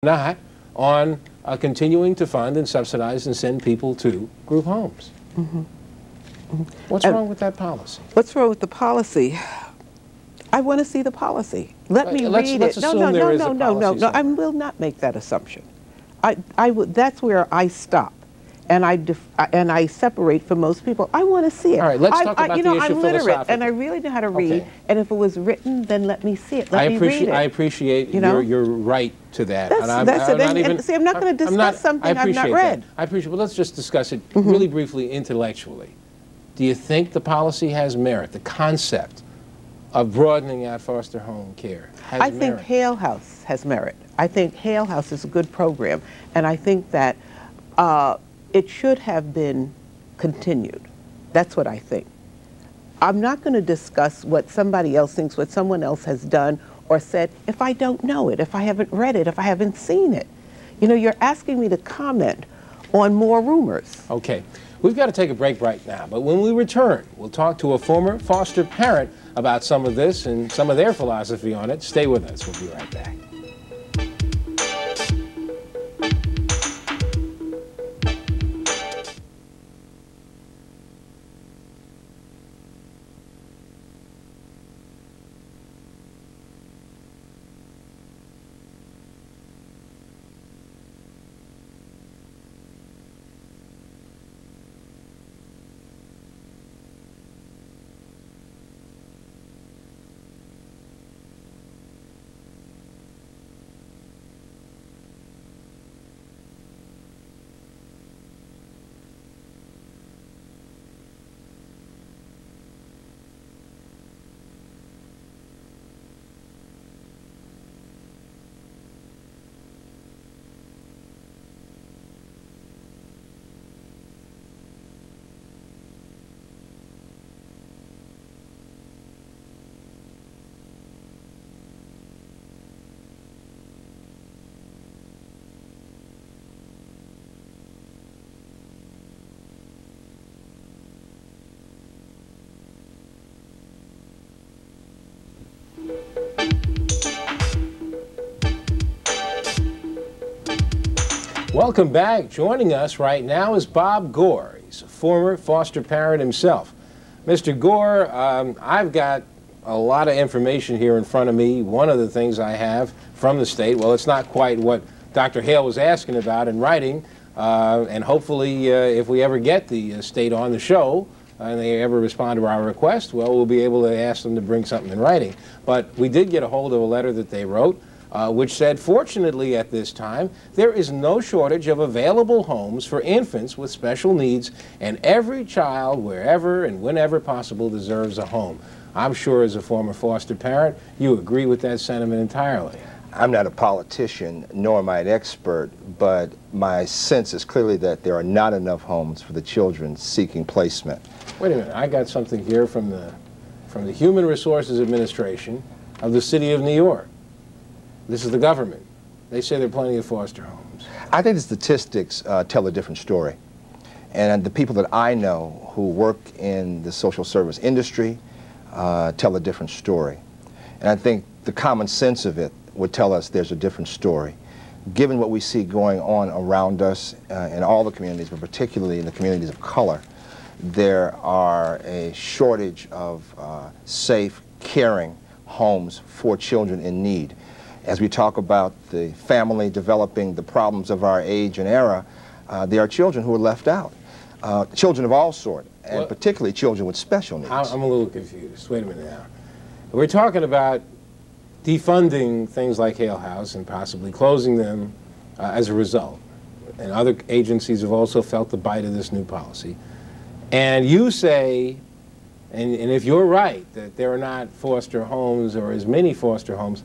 not on continuing to fund and subsidize and send people to group homes. What's wrong with that policy? What's wrong with the policy? I want to see the policy. Let me read it. Let's assume there is a policy I will not make that assumption. That's where I stop. And I separate from most people. I want to see it. All right, let's talk about the issue I'm literate, philosophically. and I really know how to read. Okay. And if it was written, then let me see it. Let me read it. I appreciate your right to that. See, I'm not going to discuss something I've not read. I appreciate. Well, let's just discuss it really briefly, intellectually. Do you think the policy has merit? The concept of broadening out foster home care has merit? I think Hale House has merit. I think Hale House is a good program, and I think that it should have been continued. That's what I think. I'm not going to discuss what somebody else thinks, what someone else has done or said, if I don't know it, if I haven't read it, if I haven't seen it. You know, you're asking me to comment on more rumors. Okay. We've got to take a break right now, but when we return, we'll talk to a former foster parent about some of this and some of their philosophy on it. Stay with us. We'll be right back. Welcome back. Joining us right now is Bob Gore. He's a former foster parent himself. Mr. Gore, I've got a lot of information here in front of me. One of the things I have from the state, well, it's not quite what Dr. Hale was asking about in writing, and hopefully if we ever get the state on the show and they ever respond to our request, well, we'll be able to ask them to bring something in writing. But we did get a hold of a letter that they wrote, which said, fortunately at this time, there is no shortage of available homes for infants with special needs, and every child, wherever and whenever possible, deserves a home. I'm sure as a former foster parent, you agree with that sentiment entirely. I'm not a politician, nor am I an expert, but my sense is clearly that there are not enough homes for the children seeking placement. Wait a minute, I got something here from the Human Resources Administration of the City of New York. This is the government. They say there are plenty of foster homes. I think the statistics tell a different story. And the people that I know who work in the social service industry tell a different story. And I think the common sense of it would tell us there's a different story. Given what we see going on around us in all the communities, but particularly in the communities of color, there are a shortage of safe, caring homes for children in need. As we talk about the family developing the problems of our age and era, there are children who are left out. Children of all sorts, and particularly children with special needs. I'm a little confused. Wait a minute now. We're talking about defunding things like Hale House and possibly closing them as a result. And other agencies have also felt the bite of this new policy. And you say, and if you're right, that there are not foster homes or as many foster homes,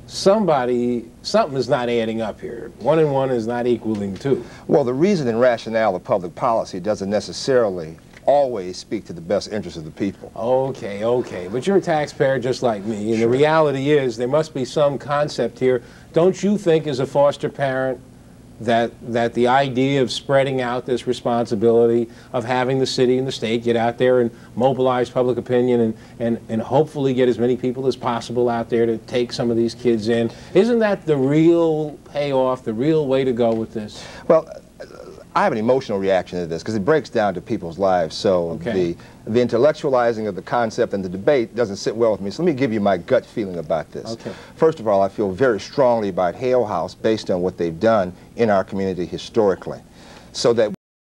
something is not adding up here. 1 and 1 is not equaling 2. Well, the reason and rationale of public policy doesn't necessarily always speak to the best interest of the people. Okay. But you're a taxpayer just like me, and the reality is there must be some concept here. Don't you think as a foster parent that the idea of spreading out this responsibility of having the city and the state get out there and mobilize public opinion and hopefully get as many people as possible out there to take some of these kids in, isn't that the real payoff, the real way to go with this? Well, I have an emotional reaction to this because it breaks down to people's lives. So Okay. the intellectualizing of the concept and the debate doesn't sit well with me. So let me give you my gut feeling about this. Okay. First of all, I feel very strongly about Hale House based on what they've done in our community historically. So that